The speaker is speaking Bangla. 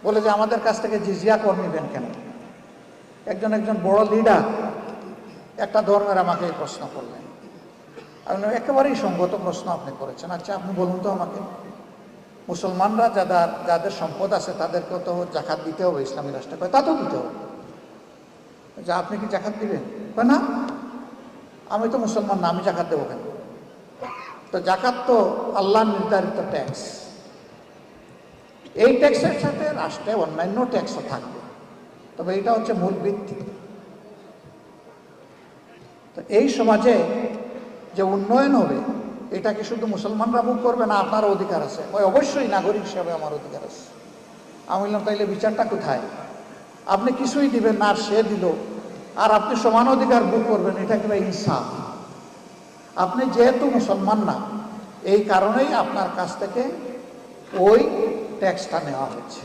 বলে যে আমাদের কাছ থেকে জিজিয়া কর নেবেন কেন? একজন বড় লিডার একটা ধর্মের আমাকে এই প্রশ্ন করলেন। আমি বললাম, একেবারেই সঙ্গত প্রশ্ন আপনি করেছেন। আচ্ছা আপনি বলুন তো আমাকে, মুসলমানরা যাদের সম্পদ আছে তাদেরকেও তো জাকাত দিতে হবে ইসলামী রাষ্ট্রে। তা তো দিতে হবে। যে আপনি কি জাকাত দিবেন? না, আমি তো মুসলমান না, আমি জাকাত দেবো কেন? তো জাকাত তো আল্লাহর নির্ধারিত ট্যাক্স। এই ট্যাক্সের সাথে রাষ্ট্রে অন্যান্য ট্যাক্সও থাকবে, তবে এটা হচ্ছে মূল ভিত্তি। তো এই সমাজে যে উন্নয়ন হবে, এটা কি শুধু মুসলমানরা ভোগ করবে না? আপনারও অধিকার আছে। ওই অবশ্যই নাগরিক হিসাবে আমার অধিকার আছে। আমি বললাম, তাইলে বিচারটা কোথায়? আপনি কিছুই দিবেন না আর সে দিল, আর আপনি সমান অধিকার ভোগ করবেন, এটা কি ইনসাফ? আপনি যেহেতু মুসলমান না, এই কারণেই আপনার কাছ থেকে ওই ট্যাক্সটা নেওয়া হয়েছে।